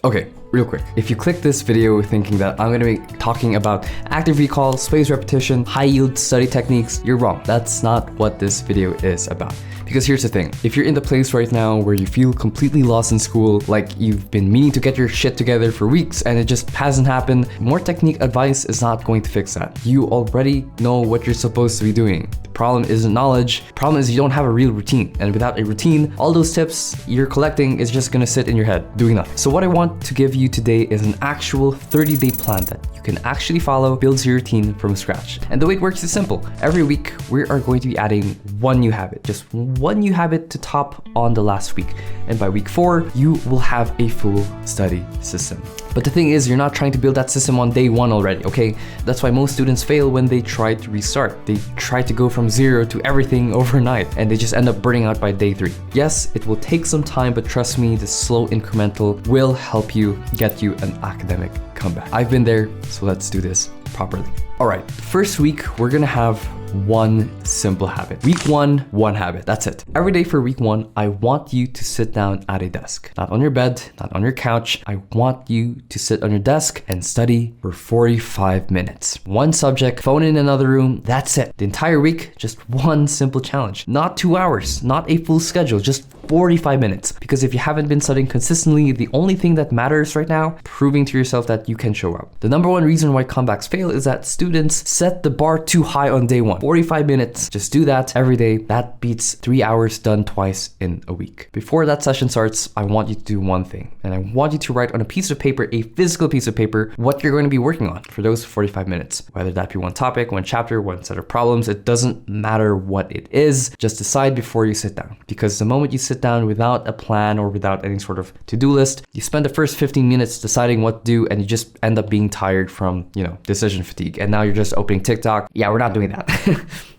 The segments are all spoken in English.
Okay, real quick. If you click this video thinking that I'm gonna be talking about active recall, spaced repetition, high yield study techniques, you're wrong. That's not what this video is about. Because here's the thing, if you're in the place right now where you feel completely lost in school, like you've been meaning to get your shit together for weeks and it just hasn't happened, more technique advice is not going to fix that. You already know what you're supposed to be doing. The problem isn't knowledge, the problem is you don't have a real routine. And without a routine, all those tips you're collecting is just gonna sit in your head, doing nothing. So what I want to give you today is an actual 30-day plan that you can actually follow, builds your routine from scratch. And the way it works is simple. Every week, we are going to be adding one new habit, just one new habit to top on the last week. And by week 4, you will have a full study system. But the thing is, you're not trying to build that system on day 1 already, okay? That's why most students fail when they try to restart. They try to go from 0 to everything overnight, and they just end up burning out by day 3. Yes, it will take some time, but trust me, the slow incremental will help you get you an academic comeback. I've been there, so let's do this properly. All right, first week, we're gonna have one simple habit. Week 1, one habit, that's it. Every day for week 1, I want you to sit down at a desk. Not on your bed, not on your couch. I want you to sit on your desk and study for 45 minutes. One subject, phone in another room, that's it. The entire week, just one simple challenge. Not 2 hours, not a full schedule, just 45 minutes. Because if you haven't been studying consistently, the only thing that matters right now, proving to yourself that you can show up. The number one reason why comebacks fail is that students set the bar too high on day 1. 45 minutes, just do that every day. That beats 3 hours done twice in a week. Before that session starts, I want you to do one thing. And I want you to write on a piece of paper, a physical piece of paper, what you're going to be working on for those 45 minutes. Whether that be one topic, one chapter, one set of problems, it doesn't matter what it is. Just decide before you sit down. Because the moment you sit down without a plan or without any sort of to-do list, you spend the first 15 minutes deciding what to do and you just end up being tired from, decision fatigue. And now you're just opening TikTok. Yeah, we're not doing that.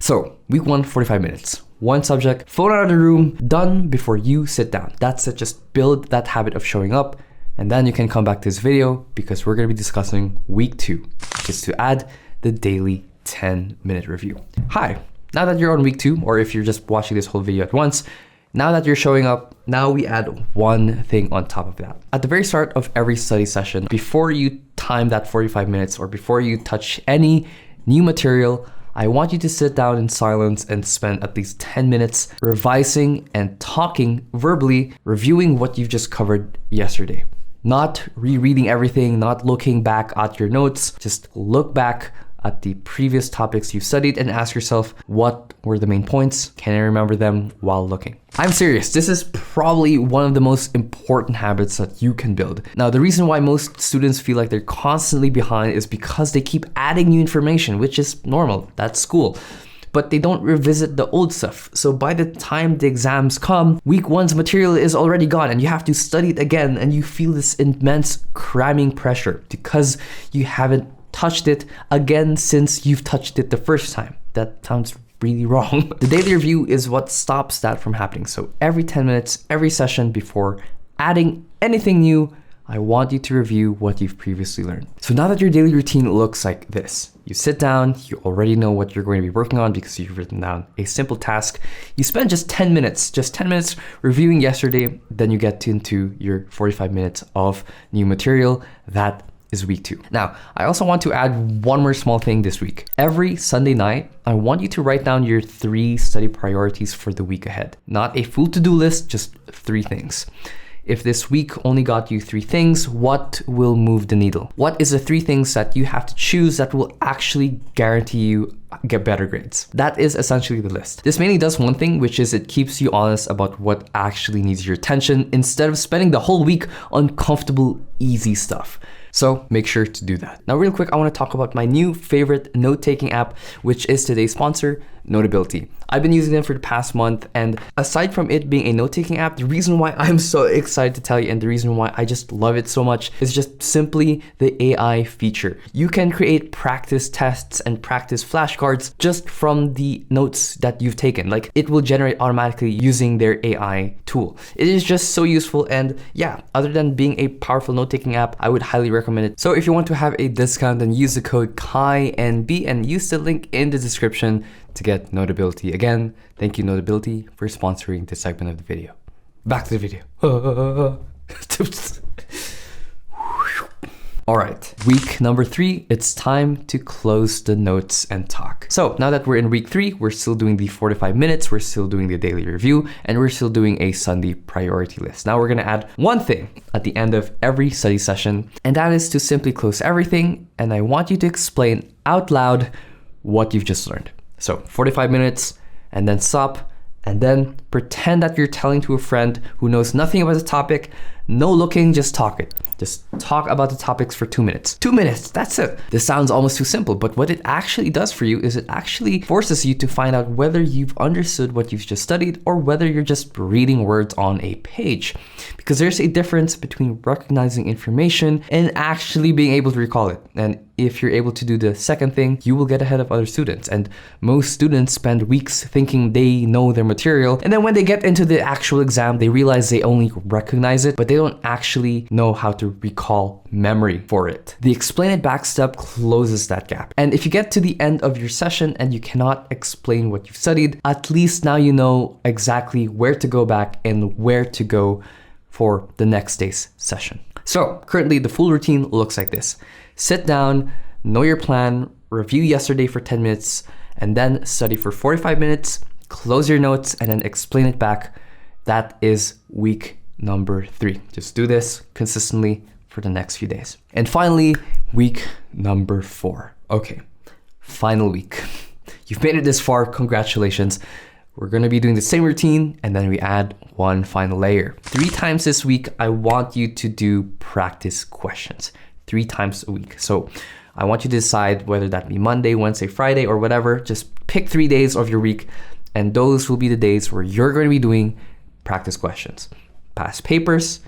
So, week 1, 45 minutes. One subject, phone out of the room, done before you sit down. That's it, just build that habit of showing up. And then you can come back to this video because we're gonna be discussing week 2, which is to add the daily 10-minute review. Hi, now that you're on week 2, or if you're just watching this whole video at once, now that you're showing up, now we add one thing on top of that. At the very start of every study session, before you time that 45 minutes or before you touch any new material, I want you to sit down in silence and spend at least 10 minutes revising and talking verbally, reviewing what you've just covered yesterday. Not rereading everything, not looking back at your notes, just look back at the previous topics you've studied and ask yourself, what were the main points? Can I remember them while looking? I'm serious, this is probably one of the most important habits that you can build. Now, the reason why most students feel like they're constantly behind is because they keep adding new information, which is normal, that's school. But they don't revisit the old stuff. So by the time the exams come, week 1's material is already gone and you have to study it again and you feel this immense cramming pressure because you haven't touched it again since you've touched it the first time. That sounds really wrong. The daily review is what stops that from happening. So every 10 minutes, every session before adding anything new, I want you to review what you've previously learned. So now that your daily routine looks like this, you sit down, you already know what you're going to be working on because you've written down a simple task. You spend just 10 minutes reviewing yesterday, then you get into your 45 minutes of new material. That is week 2. Now, I also want to add one more small thing this week. Every Sunday night, I want you to write down your 3 study priorities for the week ahead. Not a full to-do list, just 3 things. If this week only got you 3 things, what will move the needle? What is the 3 things that you have to choose that will actually guarantee you get better grades? That is essentially the list. This mainly does one thing, which is it keeps you honest about what actually needs your attention instead of spending the whole week on comfortable, easy stuff. So make sure to do that. Now, real quick, I want to talk about my new favorite note-taking app, which is today's sponsor, Notability. I've been using them for the past month, and aside from it being a note-taking app, the reason why I'm so excited to tell you and the reason why I just love it so much is just simply the AI feature. You can create practice tests and practice flashcards just from the notes that you've taken. Like, it will generate automatically using their AI tool. It is just so useful, and yeah, other than being a powerful note-taking app, I would highly recommend it. So if you want to have a discount, then use the code KAINB and use the link in the description to get Notability. Again, thank you Notability for sponsoring this segment of the video. Back to the video. All right, week number 3, it's time to close the notes and talk. So now that we're in week 3, we're still doing the 45 minutes, we're still doing the daily review, and we're still doing a Sunday priority list. Now we're gonna add one thing at the end of every study session, and that is to simply close everything, and I want you to explain out loud what you've just learned. So 45 minutes, and then stop, and then pretend that you're telling to a friend who knows nothing about the topic. No looking, just talk it. Just talk about the topics for 2 minutes. 2 minutes, that's it. This sounds almost too simple, but what it actually does for you is it actually forces you to find out whether you've understood what you've just studied or whether you're just reading words on a page. Because there's a difference between recognizing information and actually being able to recall it. And if you're able to do the second thing, you will get ahead of other students. And most students spend weeks thinking they know their material. And then when they get into the actual exam, they realize they only recognize it, but they don't actually know how to recall memory for it. The explain it back step closes that gap. And if you get to the end of your session and you cannot explain what you've studied, at least now you know exactly where to go back and where to go for the next day's session. So currently the full routine looks like this. Sit down, know your plan, review yesterday for 10 minutes, and then study for 45 minutes, close your notes, and then explain it back. That is week number 3. Just do this consistently for the next few days. And finally, week number 4. Okay, final week. You've made it this far, congratulations. We're gonna be doing the same routine, and then we add one final layer. 3 times this week, I want you to do practice questions. 3 times a week. So I want you to decide whether that be Monday, Wednesday, Friday, or whatever. Just pick 3 days of your week, and those will be the days where you're going to be doing practice questions. Past papers,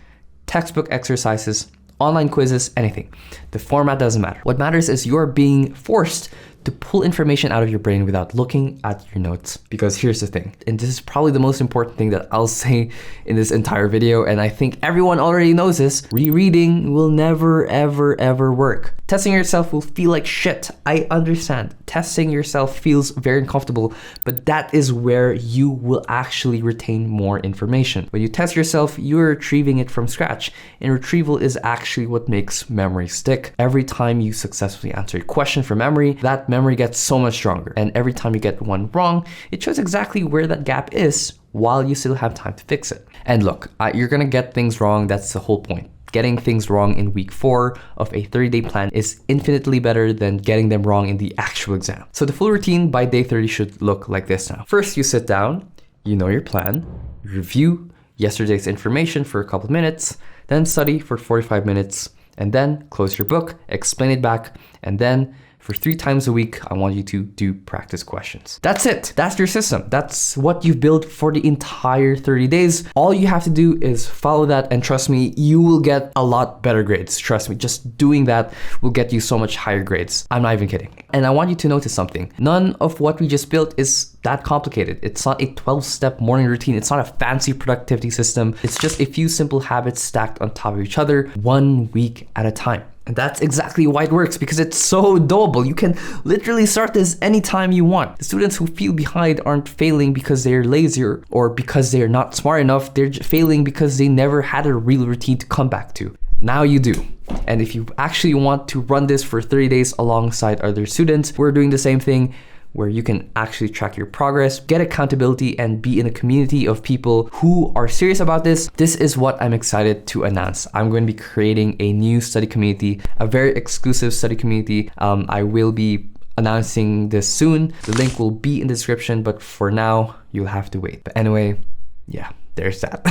textbook exercises, online quizzes, anything. The format doesn't matter. What matters is you're being forced to pull information out of your brain without looking at your notes. Because here's the thing, and this is probably the most important thing that I'll say in this entire video, and I think everyone already knows this, rereading will never, ever, ever work. Testing yourself will feel like shit. I understand. Testing yourself feels very uncomfortable, but that is where you will actually retain more information. When you test yourself, you're retrieving it from scratch, and retrieval is actually what makes memory stick. Every time you successfully answer a question from memory, that memory gets so much stronger. And every time you get one wrong, it shows exactly where that gap is while you still have time to fix it. And look, you're gonna get things wrong. That's the whole point. Getting things wrong in week 4 of a 30-day plan is infinitely better than getting them wrong in the actual exam. So the full routine by day 30 should look like this now. First, you sit down, you know your plan, review yesterday's information for a couple of minutes, then study for 45 minutes, and then close your book, explain it back, and then for 3 times a week, I want you to do practice questions. That's it. That's your system. That's what you've built for the entire 30 days. All you have to do is follow that, and trust me, you will get a lot better grades. Trust me, just doing that will get you so much higher grades. I'm not even kidding. And I want you to notice something. None of what we just built is that complicated. It's not a 12-step morning routine. It's not a fancy productivity system. It's just a few simple habits stacked on top of each other, 1 week at a time. And that's exactly why it works, because it's so doable. You can literally start this anytime you want. The students who feel behind aren't failing because they're lazy or because they're not smart enough. They're failing because they never had a real routine to come back to. Now you do. And if you actually want to run this for 30 days alongside other students, we're doing the same thing, where you can actually track your progress, get accountability, and be in a community of people who are serious about this. This is what I'm excited to announce. I'm going to be creating a new study community, a very exclusive study community. I will be announcing this soon. The link will be in the description, but for now, you'll have to wait. But anyway, yeah, there's that.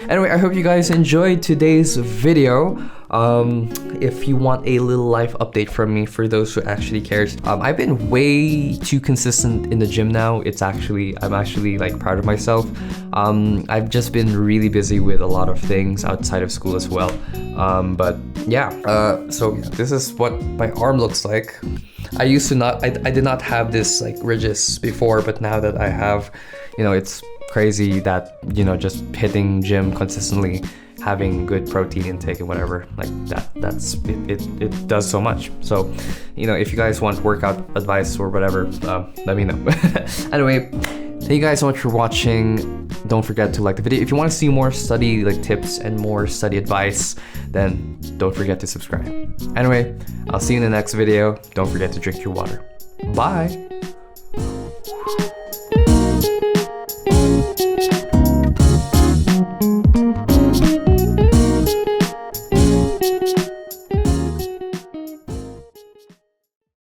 Anyway, I hope you guys enjoyed today's video. If you want a little life update from me, for those who actually cares, I've been way too consistent in the gym now. I'm actually like proud of myself. I've just been really busy with a lot of things outside of school as well. But yeah, so this is what my arm looks like. I did not have this like ridges before, but now that I have, it's crazy that, just hitting gym consistently, having good protein intake and whatever, like that's it does so much. So, if you guys want workout advice or whatever, let me know. Anyway, thank you guys so much for watching. Don't forget to like the video. If you want to see more study tips and more study advice, then don't forget to subscribe. Anyway, I'll see you in the next video. Don't forget to drink your water. Bye!